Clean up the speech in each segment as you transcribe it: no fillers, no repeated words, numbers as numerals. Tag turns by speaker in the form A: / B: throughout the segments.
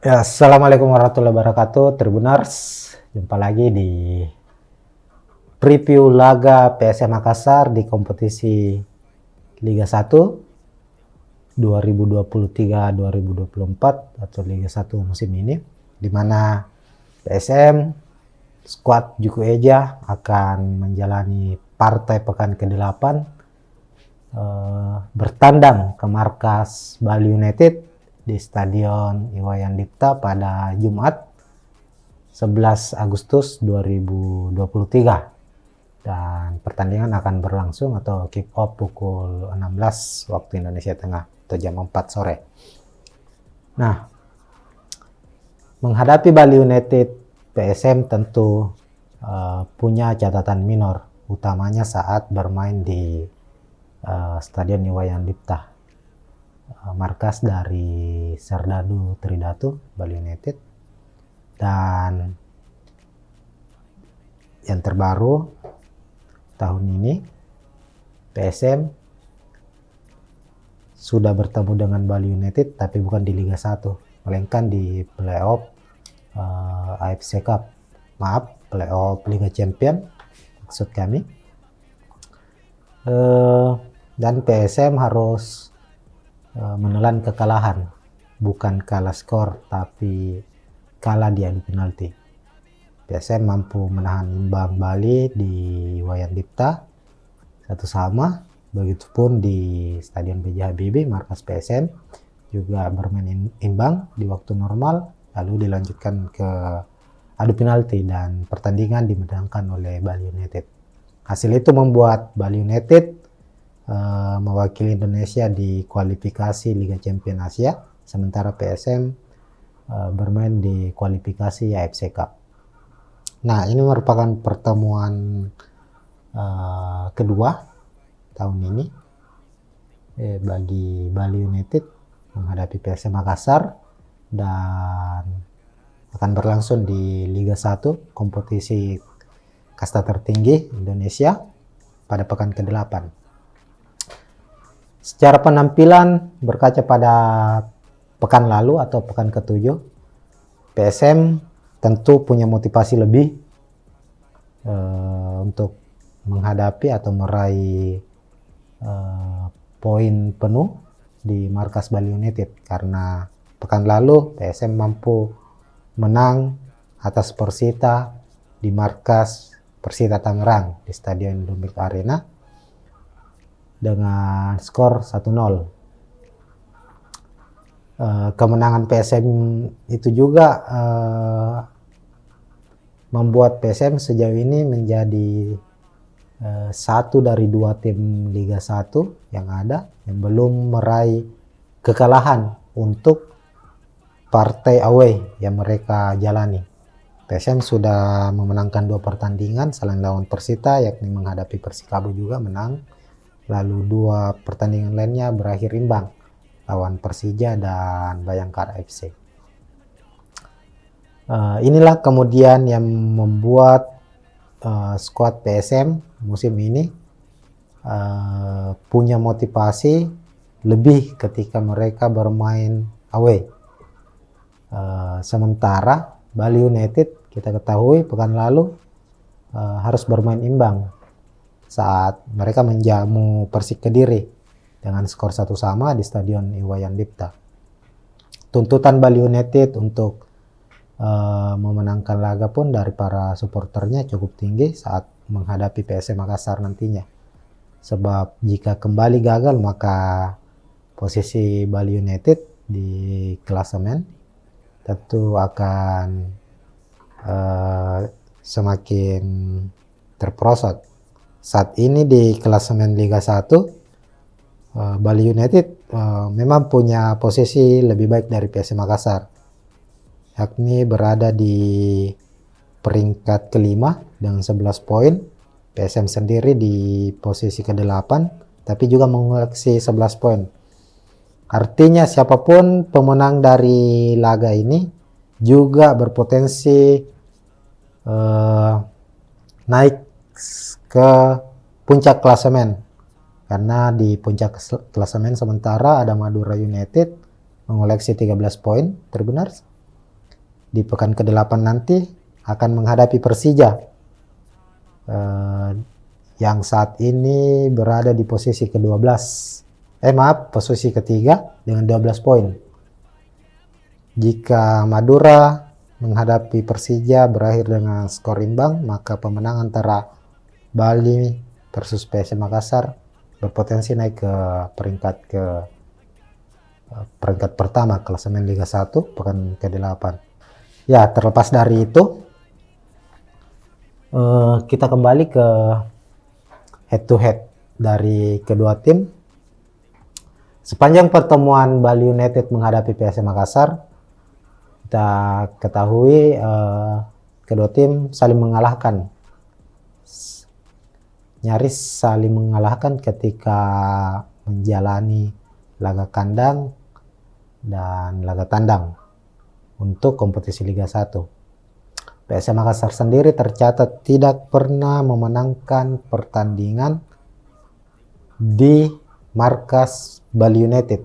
A: Ya, Assalamualaikum warahmatullahi wabarakatuh, Tribuners. Jumpa lagi di preview laga PSM Makassar di kompetisi Liga 1 2023-2024 atau Liga 1 musim ini, di mana PSM skuad Juku Eja akan menjalani partai pekan ke-8 bertandang ke markas Bali United di Stadion Iwayan Dipta pada Jumat 11 Agustus 2023, dan pertandingan akan berlangsung atau kick off pukul 16 waktu Indonesia Tengah atau jam 4 sore. Nah, menghadapi Bali United, PSM tentu punya catatan minor, utamanya saat bermain di Stadion Iwayan Dipta, markas dari Serdadu Tridatu Bali United. Dan yang terbaru tahun ini, PSM sudah bertemu dengan Bali United tapi bukan di Liga 1, melainkan di playoff AFC Cup. Playoff Liga Champion maksud kami. Dan PSM harus menelan kekalahan, bukan kalah skor tapi kalah di adu penalti. PSM mampu menahan imbang Bali di Wayan Dipta 1-1. Begitupun di Stadion B.J. Habibie, markas PSM juga bermain imbang di waktu normal, lalu dilanjutkan ke adu penalti dan pertandingan dimenangkan oleh Bali United. Hasil itu membuat Bali United mewakili Indonesia di kualifikasi Liga Champion Asia, sementara PSM bermain di kualifikasi AFC Cup. Nah, ini merupakan pertemuan kedua tahun ini bagi Bali United menghadapi PSM Makassar, dan akan berlangsung di Liga 1, kompetisi kasta tertinggi Indonesia, pada pekan ke-8. Secara penampilan, berkaca pada pekan lalu atau pekan ke-7, PSM tentu punya motivasi lebih untuk menghadapi atau meraih poin penuh di markas Bali United, karena pekan lalu PSM mampu menang atas Persita di markas Persita Tangerang di Stadion Indomilk Arena dengan skor 1-0. Kemenangan PSM itu juga membuat PSM sejauh ini menjadi satu dari 2 tim Liga 1 yang ada yang belum meraih kekalahan untuk partai away yang mereka jalani. PSM sudah memenangkan 2 pertandingan selain lawan Persita, yakni menghadapi Persikabo juga menang, lalu 2 pertandingan lainnya berakhir imbang, lawan Persija dan Bayangkara FC. Inilah kemudian yang membuat skuad PSM musim ini punya motivasi lebih ketika mereka bermain away. Sementara Bali United, kita ketahui pekan lalu harus bermain imbang saat mereka menjamu Persik Kediri dengan skor 1-1 di Stadion Iwayan Dipta. Tuntutan Bali United untuk memenangkan laga pun dari para supporternya cukup tinggi saat menghadapi PSM Makassar nantinya. Sebab jika kembali gagal, maka posisi Bali United di klasemen tentu akan semakin terperosot. Saat ini di klasemen Liga 1, Bali United memang punya posisi lebih baik dari PSM Makassar, yakni berada di peringkat ke-5 dengan 11 poin. PSM sendiri di posisi ke-8 tapi juga mengoleksi 11 poin. Artinya siapapun pemenang dari laga ini juga berpotensi naik ke puncak klasemen, karena di puncak klasemen sementara ada Madura United mengoleksi 13 poin, Tribuners, di pekan ke-8 nanti akan menghadapi Persija yang saat ini berada di posisi ke-12. Posisi ketiga dengan 12 poin. Jika Madura menghadapi Persija berakhir dengan skor imbang, maka pemenang antara Bali versus PSM Makassar berpotensi naik ke peringkat pertama klasemen Liga 1 pekan ke-8. Ya, terlepas dari itu, kita kembali ke head to head dari kedua tim. Sepanjang pertemuan Bali United menghadapi PSM Makassar, kita ketahui kedua tim saling mengalahkan, nyaris saling mengalahkan ketika menjalani laga kandang dan laga tandang untuk kompetisi Liga 1. PSM Makassar sendiri tercatat tidak pernah memenangkan pertandingan di markas Bali United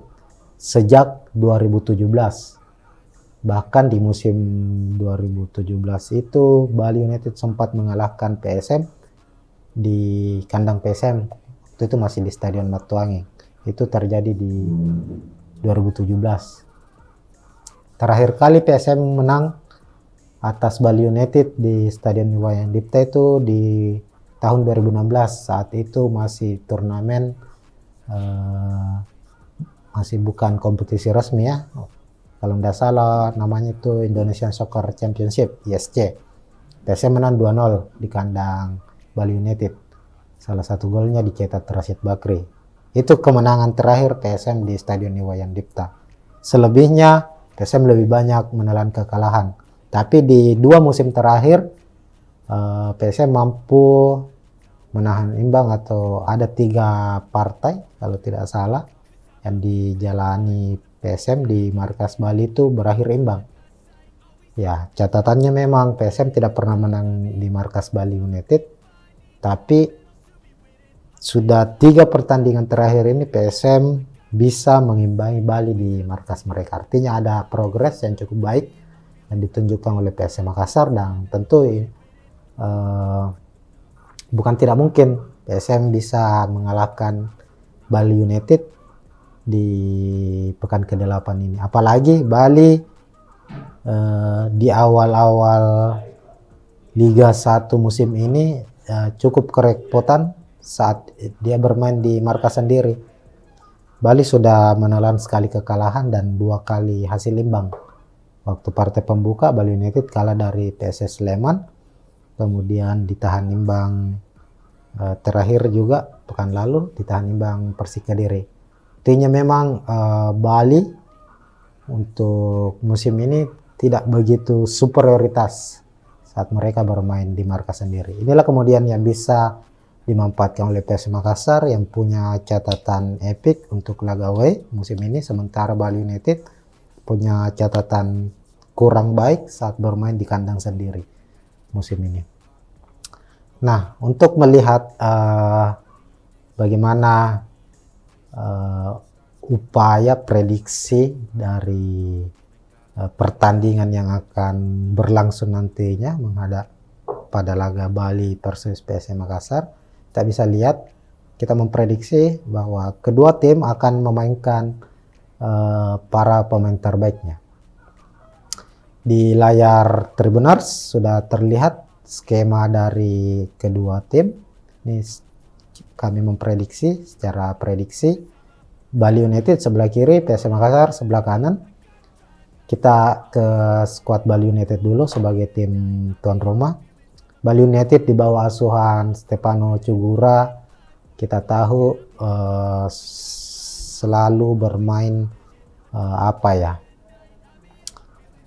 A: sejak 2017. Bahkan di musim 2017 itu Bali United sempat mengalahkan PSM di kandang PSM. Waktu itu masih di Stadion Matuangi. Itu terjadi di 2017. Terakhir kali PSM menang atas Bali United di Stadion Iwayan Dipta itu di tahun 2016. Saat itu masih turnamen, masih bukan kompetisi resmi ya. Kalau tidak salah namanya itu Indonesian Soccer Championship, ISC. PSM menang 2-0 di kandang Bali United. Salah satu golnya dicetak Rashid Bakri. Itu kemenangan terakhir PSM di Stadion Iwayan Dipta. Selebihnya PSM lebih banyak menelan kekalahan. Tapi di 2 musim terakhir PSM mampu menahan imbang, atau ada 3 partai kalau tidak salah yang dijalani PSM di markas Bali itu berakhir imbang. Ya, catatannya memang PSM tidak pernah menang di markas Bali United, tapi sudah 3 pertandingan terakhir ini PSM bisa mengimbangi Bali di markas mereka. Artinya ada progres yang cukup baik yang ditunjukkan oleh PSM Makassar, dan tentu bukan tidak mungkin PSM bisa mengalahkan Bali United di pekan ke-8 ini. Apalagi Bali di awal-awal Liga 1 musim ini cukup kerepotan saat dia bermain di markas sendiri. Bali sudah menelan sekali kekalahan dan 2 kali hasil imbang. Waktu partai pembuka Bali United kalah dari PSS Sleman, kemudian ditahan imbang terakhir juga pekan lalu ditahan imbang Persik Kediri. Artinya memang Bali untuk musim ini tidak begitu superioritas saat mereka bermain di markas sendiri. Inilah kemudian yang bisa dimanfaatkan oleh PSM Makassar yang punya catatan epik untuk laga away musim ini, sementara Bali United punya catatan kurang baik saat bermain di kandang sendiri musim ini. Nah, untuk melihat bagaimana upaya prediksi dari pertandingan yang akan berlangsung nantinya menghadap pada laga Bali versus PSM Makassar, kita bisa lihat, kita memprediksi bahwa kedua tim akan memainkan para pemain terbaiknya. Di layar Tribuners sudah terlihat skema dari kedua tim. Ini kami memprediksi secara prediksi. Bali United sebelah kiri, PSM Makassar sebelah kanan. Kita ke skuad Bali United dulu sebagai tim tuan rumah. Bali United di bawah asuhan Stefano Cugura, kita tahu selalu bermain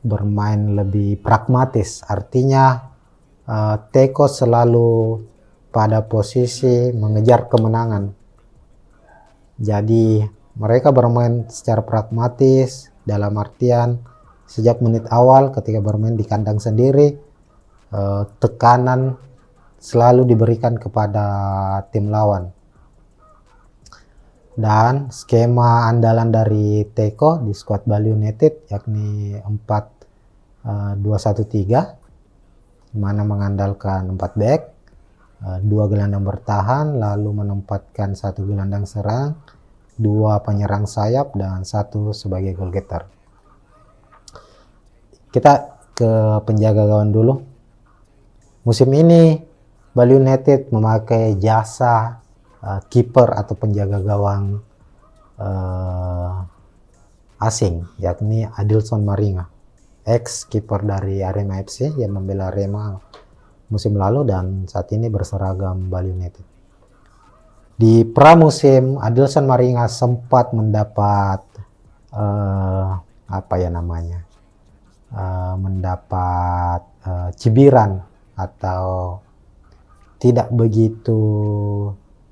A: bermain lebih pragmatis. Artinya Teko selalu pada posisi mengejar kemenangan. Jadi mereka bermain secara pragmatis dalam artian sejak menit awal ketika bermain di kandang sendiri, tekanan selalu diberikan kepada tim lawan. Dan skema andalan dari Teko di skuad Bali United yakni 2-1-3, mana mengandalkan 4 back, 2 gelandang bertahan, lalu menempatkan 1 gelandang serang, 2 penyerang sayap, dan 1 sebagai goal getter. Kita ke penjaga gawang dulu. Musim ini Bali United memakai jasa kiper atau penjaga gawang asing, yakni Adilson Maringa, ex kiper dari Arema FC yang membela Arema musim lalu dan saat ini berseragam Bali United. Di pramusim, Adilson Maringa sempat mendapat mendapat cibiran atau tidak begitu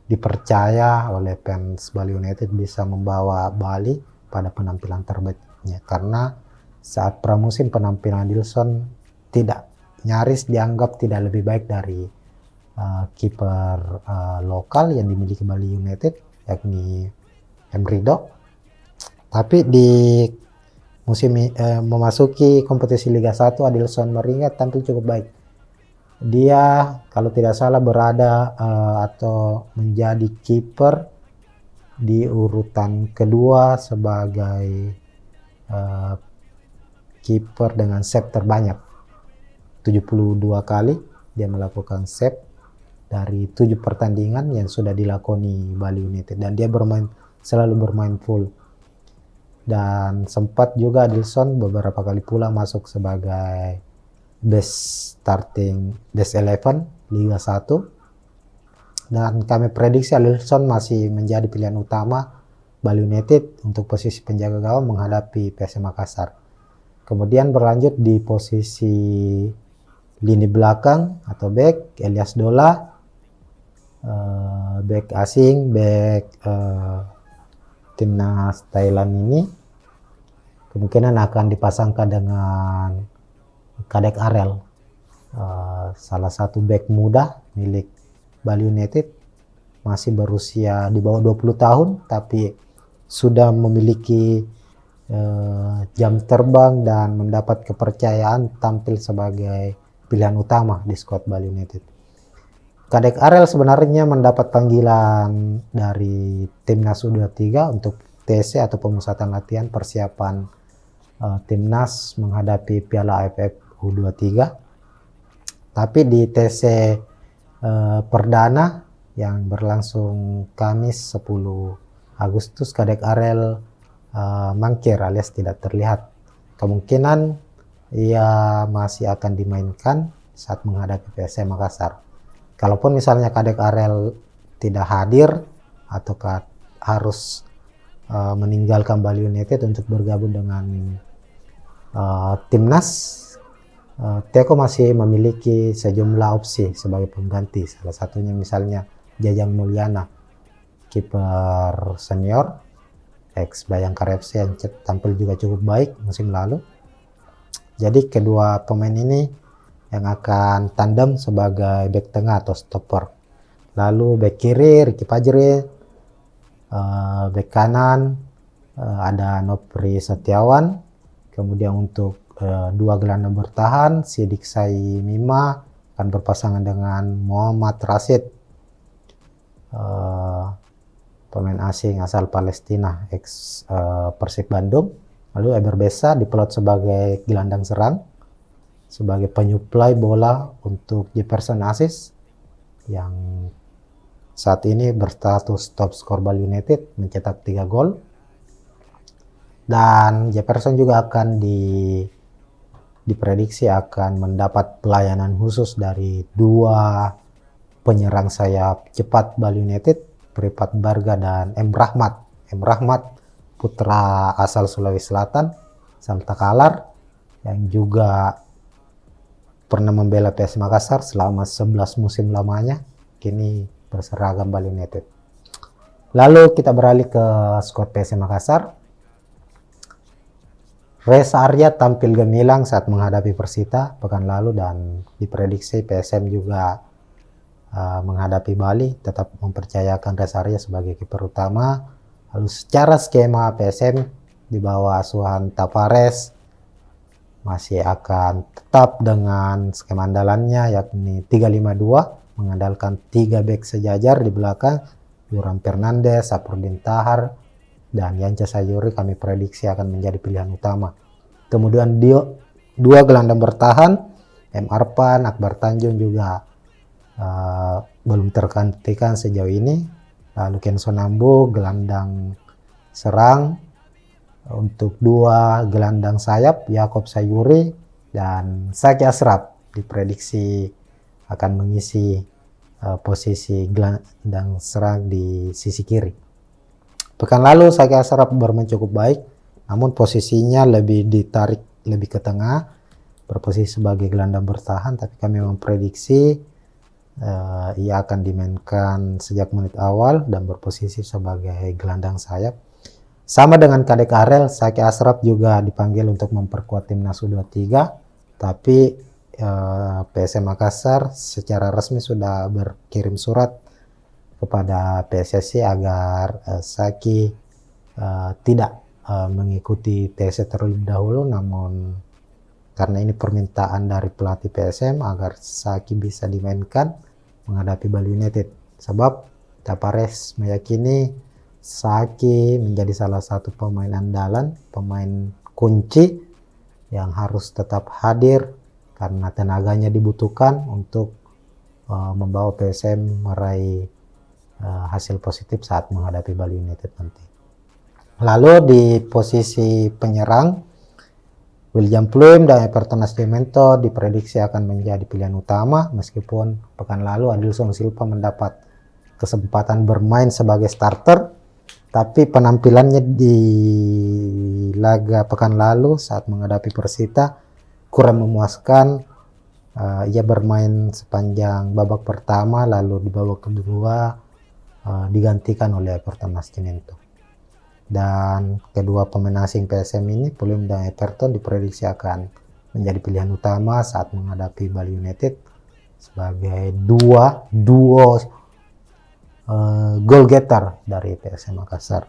A: dipercaya oleh fans Bali United bisa membawa Bali pada penampilan terbaiknya, karena saat pramusim penampilan Adilson nyaris dianggap tidak lebih baik dari kiper lokal yang dimiliki Bali United, yakni Emrido. Tapi di musim memasuki kompetisi Liga 1, Adilson Maringa tampil cukup baik. Dia kalau tidak salah berada atau menjadi kiper di urutan kedua sebagai kiper dengan save terbanyak. 72 kali dia melakukan save dari 7 pertandingan yang sudah dilakoni Bali United, dan dia selalu bermain full. Dan sempat juga Adilson beberapa kali pula masuk sebagai best 11 Liga 1, dan kami prediksi Adilson masih menjadi pilihan utama Bali United untuk posisi penjaga gawang menghadapi PSM Makassar. Kemudian berlanjut di posisi lini belakang atau back, Elias Dola, back asing, back timnas Thailand ini kemungkinan akan dipasangkan dengan Kadek Arel, salah satu back muda milik Bali United, masih berusia di bawah 20 tahun tapi sudah memiliki jam terbang dan mendapat kepercayaan tampil sebagai pilihan utama di skuad Bali United. Kadek Arel sebenarnya mendapat panggilan dari timnas U23 untuk TC atau pemusatan latihan persiapan timnas menghadapi Piala AFF U23. Tapi di TC perdana yang berlangsung Kamis 10 Agustus, Kadek Arel mangkir alias tidak terlihat. Kemungkinan ia masih akan dimainkan saat menghadapi PSM Makassar. Kalaupun misalnya Kadek Arel tidak hadir atau harus meninggalkan Bali United untuk bergabung dengan timnas, Teko masih memiliki sejumlah opsi sebagai pengganti. Salah satunya misalnya Jajang Mulyana, kiper senior ex Bayangkara FC yang tampil juga cukup baik musim lalu. Jadi kedua pemain ini yang akan tandem sebagai back tengah atau stopper. Lalu back kiri Ricky Fajri, back kanan ada Nopri Setiawan. Kemudian untuk 2 gelandang bertahan, Sidik Sai Mima akan berpasangan dengan Muhammad Rashid, pemain asing asal Palestina ex Persib Bandung. Lalu Eber Besa diplot sebagai gelandang serang, sebagai penyuplai bola untuk Jefferson Aziz yang saat ini berstatus top skor Bali United mencetak 3 gol. Dan Jefferson juga akan diprediksi akan mendapat pelayanan khusus dari 2 penyerang sayap cepat Bali United, Pripat Barga dan M. Rahmat. M. Rahmat putra asal Sulawesi Selatan, Salta Kalar, yang juga pernah membela PS Makassar selama 11 musim lamanya, kini berseragam Bali United. Lalu kita beralih ke skuad PS Makassar. Reza Arya tampil gemilang saat menghadapi Persita pekan lalu, dan diprediksi PSM juga menghadapi Bali tetap mempercayakan Reza Arya sebagai kiper utama. Lalu secara skema PSM di bawah asuhan Tavares masih akan tetap dengan skema andalannya, yakni 3-5-2, mengandalkan 3 bek sejajar di belakang, Duran Fernandes, Saprodin Tahar, dan Yance Sayuri kami prediksi akan menjadi pilihan utama. Kemudian dua gelandang bertahan, M. Arpan, Akbar Tanjung juga belum tergantikan sejauh ini. Lalu Kenson Nambo gelandang serang. Untuk 2 gelandang sayap, Yakob Sayuri dan Zaki Ashraf diprediksi akan mengisi posisi gelandang serang di sisi kiri. Pekan lalu Zaki Ashraf bermain cukup baik, namun posisinya lebih ditarik lebih ke tengah, berposisi sebagai gelandang bertahan, tapi kami memprediksi ia akan dimainkan sejak menit awal dan berposisi sebagai gelandang sayap. Sama dengan Kadek Arel, Zaki Ashraf juga dipanggil untuk memperkuat timnas U23, tapi PSM Makassar secara resmi sudah berkirim surat kepada PSSI agar Zaki tidak mengikuti tes terlebih dahulu, namun karena ini permintaan dari pelatih PSM agar Zaki bisa dimainkan menghadapi Bali United. Sebab Tapares meyakini Zaki menjadi salah satu pemain andalan, pemain kunci yang harus tetap hadir karena tenaganya dibutuhkan untuk membawa PSM meraih hasil positif saat menghadapi Bali United nanti. Lalu di posisi penyerang, William Pluim dan Everton Nascimento diprediksi akan menjadi pilihan utama, meskipun pekan lalu Adilson Silva mendapat kesempatan bermain sebagai starter, tapi penampilannya di laga pekan lalu saat menghadapi Persita kurang memuaskan. Ia bermain sepanjang babak pertama, lalu di babak kedua digantikan oleh Everton Nascimento. Dan kedua pemain asing PSM ini, Pluim dan Everton, diprediksi akan menjadi pilihan utama saat menghadapi Bali United sebagai duo goal getter dari PSM Makassar.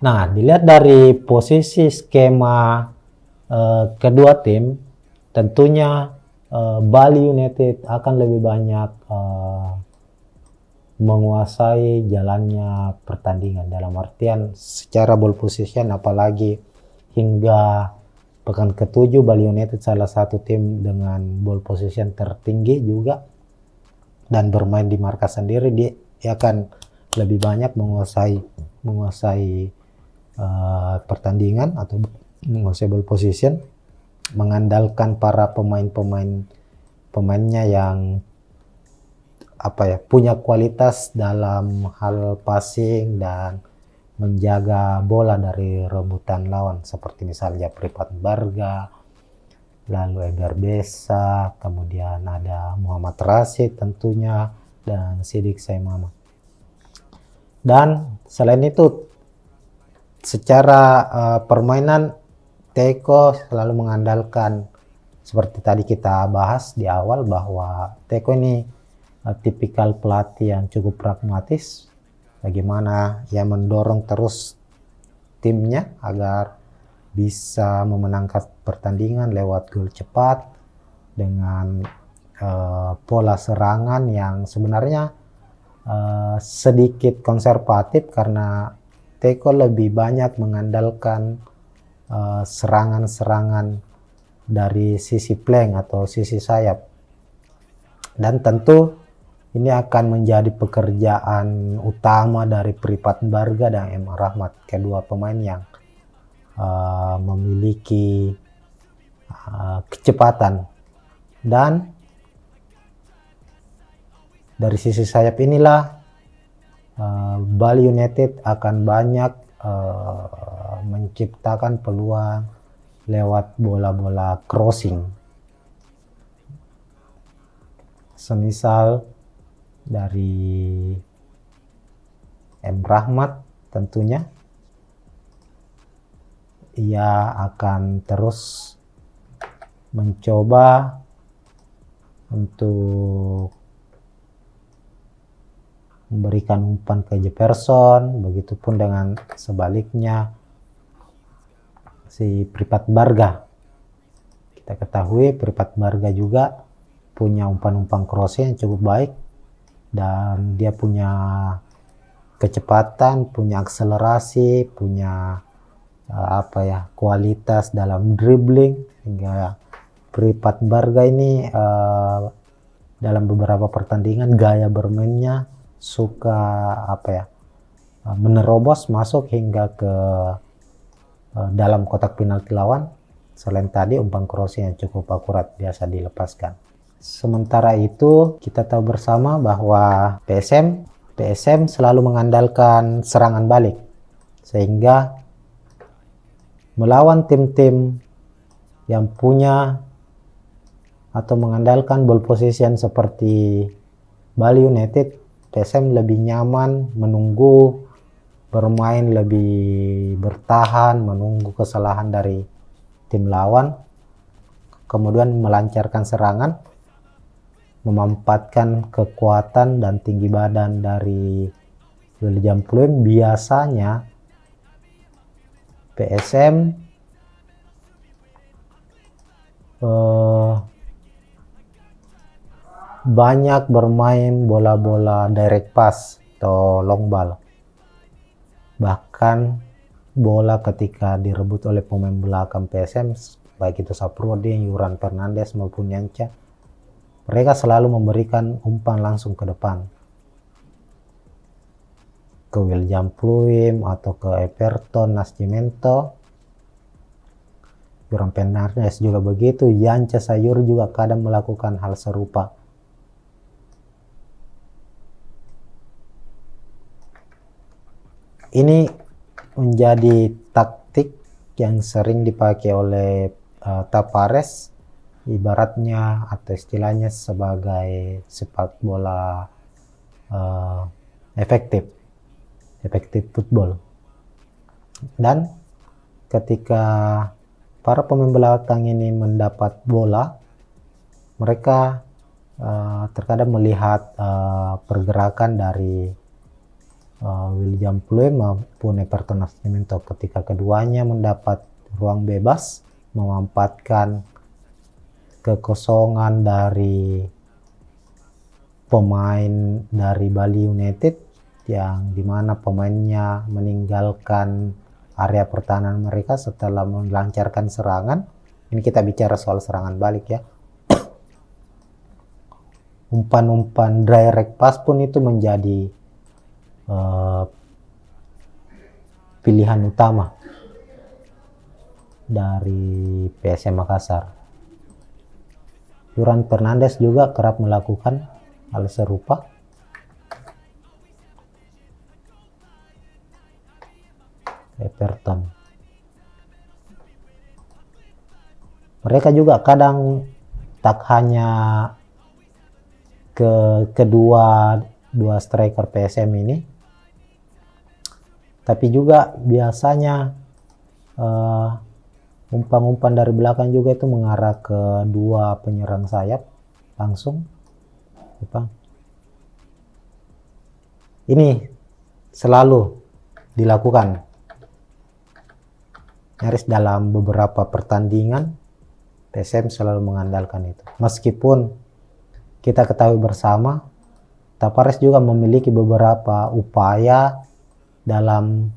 A: Nah, dilihat dari posisi skema kedua tim, tentunya Bali United akan lebih banyak menguasai jalannya pertandingan, dalam artian secara ball position, apalagi hingga pekan ke-7 Bali United salah satu tim dengan ball position tertinggi juga, dan bermain di markas sendiri, dia akan lebih banyak menguasai pertandingan atau menguasai ball position, mengandalkan para pemainnya yang punya kualitas dalam hal passing dan menjaga bola dari rebutan lawan, seperti misalnya Pripat Barga, lalu Egar Besa, kemudian ada Muhammad Rashid tentunya, dan Sidik Saimama. Dan selain itu, secara permainan, Teko selalu mengandalkan, seperti tadi kita bahas di awal, bahwa Teko ini tipikal pelatih yang cukup pragmatis, bagaimana ia mendorong terus timnya agar bisa memenangkan pertandingan lewat gol cepat dengan pola serangan yang sebenarnya sedikit konservatif, karena Teko lebih banyak mengandalkan serangan-serangan dari sisi flank atau sisi sayap. Dan tentu ini akan menjadi pekerjaan utama dari Pripat Barga dan M. Rahmat, kedua pemain yang memiliki kecepatan. Dan dari sisi sayap inilah Bali United akan banyak menciptakan peluang lewat bola-bola crossing, semisal dari M. Rahmat. Tentunya ia akan terus mencoba untuk memberikan umpan ke Jefferson, begitupun dengan sebaliknya. si Pripat Barga. Kita ketahui Pripat Barga juga punya umpan-umpan crossing yang cukup baik, dan dia punya kecepatan, punya akselerasi, punya kualitas dalam dribbling, hingga Pripat Barga ini dalam beberapa pertandingan gaya bermainnya suka menerobos masuk hingga ke dalam kotak penalti lawan. Selain tadi umpan crossing yang cukup akurat biasa dilepaskan. Sementara itu kita tahu bersama bahwa PSM selalu mengandalkan serangan balik, sehingga melawan tim-tim yang punya atau mengandalkan ball possession seperti Bali United, PSM lebih nyaman menunggu, bermain lebih bertahan, menunggu kesalahan dari tim lawan, kemudian melancarkan serangan, memanfaatkan kekuatan dan tinggi badan dari William Pluim. Biasanya PSM banyak bermain bola-bola direct pass atau long ball. Bahkan bola ketika direbut oleh pemain belakang PSM, baik itu Saprudin, Yuran Fernandes maupun Yanca, mereka selalu memberikan umpan langsung ke depan, ke William Pluim atau ke Everton Nascimento. Yuran Fernandes juga begitu, Yanca Sayur juga kadang melakukan hal serupa. Ini menjadi taktik yang sering dipakai oleh Tavares, ibaratnya atau istilahnya sebagai sepak bola efektif football. Dan ketika para pemain belakang ini mendapat bola, mereka terkadang melihat pergerakan dari William Pluim maupun Everton Nascimento. Ketika keduanya mendapat ruang bebas, memanfaatkan kekosongan dari pemain dari Bali United yang dimana pemainnya meninggalkan area pertahanan mereka setelah melancarkan serangan. Ini kita bicara soal serangan balik ya. Umpan-umpan direct pass pun itu menjadi pilihan utama dari PSM Makassar. Yuran Fernandes juga kerap melakukan hal serupa. Everton. Mereka juga kadang tak hanya kedua striker PSM ini, tapi juga biasanya umpan-umpan dari belakang juga itu mengarah ke dua penyerang sayap langsung. Ini selalu dilakukan nyaris dalam beberapa pertandingan. PSM selalu mengandalkan itu. Meskipun kita ketahui bersama Tavares juga memiliki beberapa upaya dalam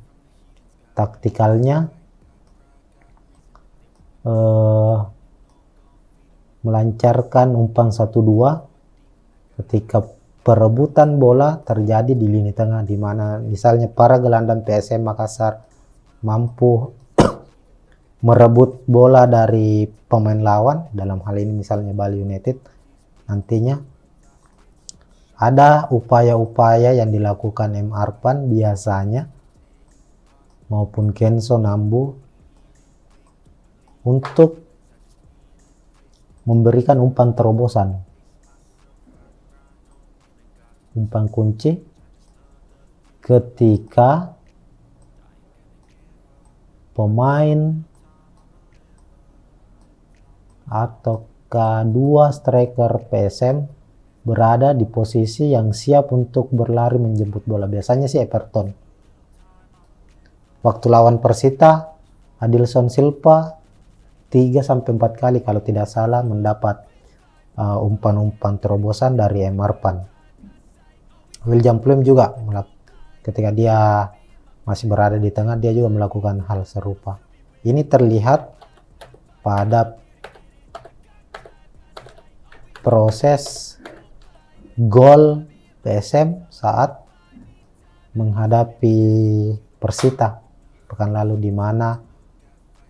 A: taktikalnya melancarkan umpan 1-2 ketika perebutan bola terjadi di lini tengah, di mana misalnya para gelandang PSM Makassar mampu merebut bola dari pemain lawan, dalam hal ini misalnya Bali United. Nantinya ada upaya-upaya yang dilakukan M. Arpan biasanya maupun Kenzo Nambu untuk memberikan umpan terobosan, umpan kunci ketika pemain atau kedua striker PSM berada di posisi yang siap untuk berlari menjemput bola. Biasanya sih Everton. Waktu lawan Persita Adilson Silva 3-4 kali kalau tidak salah mendapat umpan-umpan terobosan dari Emarpan. William Pluim juga ketika dia masih berada di tengah, dia juga melakukan hal serupa. Ini terlihat pada proses gol PSM saat menghadapi Persita pekan lalu, di mana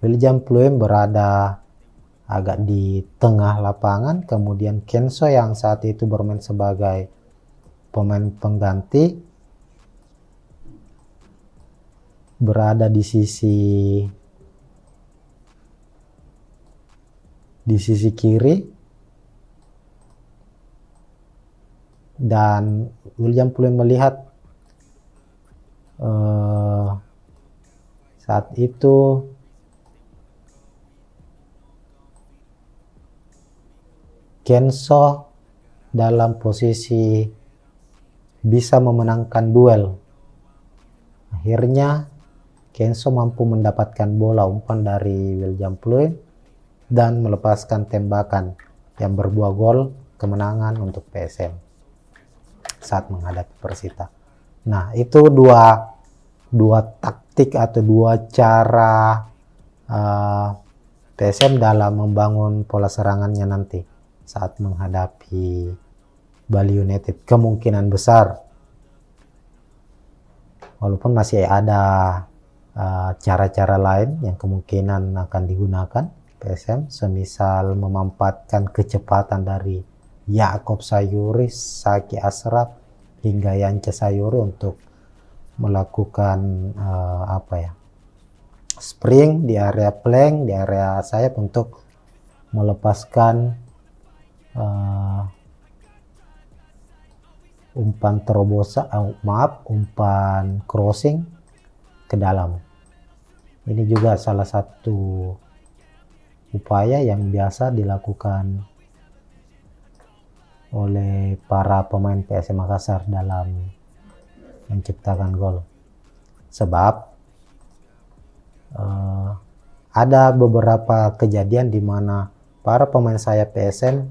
A: William Pluim berada agak di tengah lapangan, kemudian Kenso yang saat itu bermain sebagai pemain pengganti berada di sisi kiri, dan William Pluim melihat saat itu Kenso dalam posisi bisa memenangkan duel. Akhirnya Kenso mampu mendapatkan bola umpan dari William Pluim dan melepaskan tembakan yang berbuah gol kemenangan untuk PSM saat menghadapi Persita. Nah, itu dua taktik atau dua cara PSM dalam membangun pola serangannya nanti saat menghadapi Bali United. Kemungkinan besar, walaupun masih ada cara-cara lain yang kemungkinan akan digunakan PSM, semisal memanfaatkan kecepatan dari Yaakob Sayuri, Saki Ashraf hingga Yance Sayuri untuk melakukan spring di area flank, di area sayap untuk melepaskan umpan crossing ke dalam. Ini juga salah satu upaya yang biasa dilakukan oleh para pemain PSM Makassar dalam menciptakan gol. Sebab ada beberapa kejadian di mana para pemain sayap PSM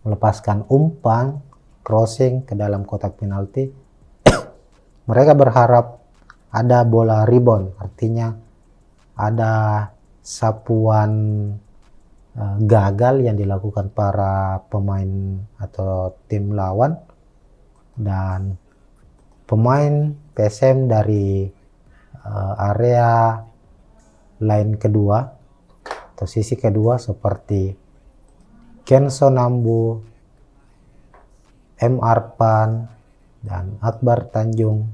A: melepaskan umpan crossing ke dalam kotak penalti. Mereka berharap ada bola rebound, artinya ada sapuan gagal yang dilakukan para pemain atau tim lawan, dan pemain PSM dari area line kedua atau sisi kedua seperti Kenso Nambu, M. Arpan, dan Akbar Tanjung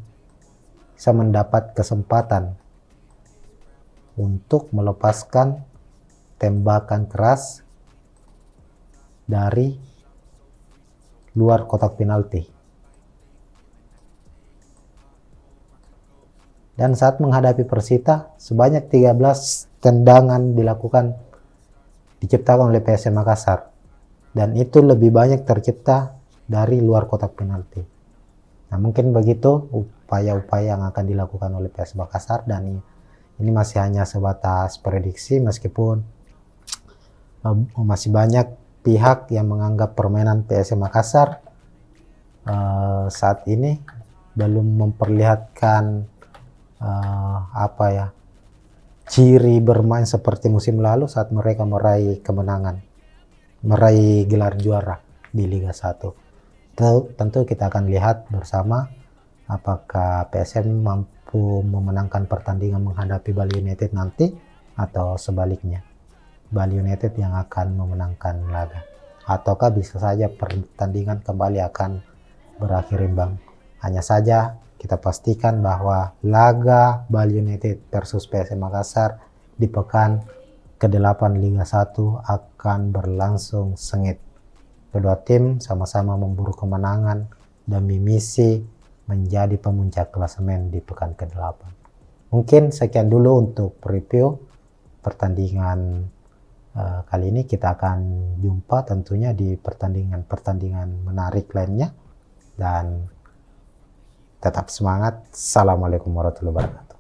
A: bisa mendapat kesempatan untuk melepaskan tembakan keras dari luar kotak penalti. Dan saat menghadapi Persita, sebanyak 13 tendangan diciptakan oleh PSM Makassar, dan itu lebih banyak tercipta dari luar kotak penalti. Nah, mungkin begitu upaya-upaya yang akan dilakukan oleh PSM Makassar, dan ini masih hanya sebatas prediksi, meskipun masih banyak pihak yang menganggap permainan PSM Makassar saat ini belum memperlihatkan ciri bermain seperti musim lalu saat mereka meraih kemenangan, meraih gelar juara di Liga 1. Tentu kita akan lihat bersama apakah PSM mampu memenangkan pertandingan menghadapi Bali United nanti, atau sebaliknya Bali United yang akan memenangkan laga, ataukah bisa saja pertandingan kembali akan berakhir imbang. Hanya saja kita pastikan bahwa laga Bali United versus PSM Makassar di pekan ke-8 Liga 1 akan berlangsung sengit. Kedua tim sama-sama memburu kemenangan demi misi menjadi pemuncak klasemen di pekan ke-8. Mungkin sekian dulu untuk review pertandingan kali ini. Kita akan jumpa tentunya di pertandingan menarik lainnya, dan tetap semangat. Assalamualaikum warahmatullahi wabarakatuh.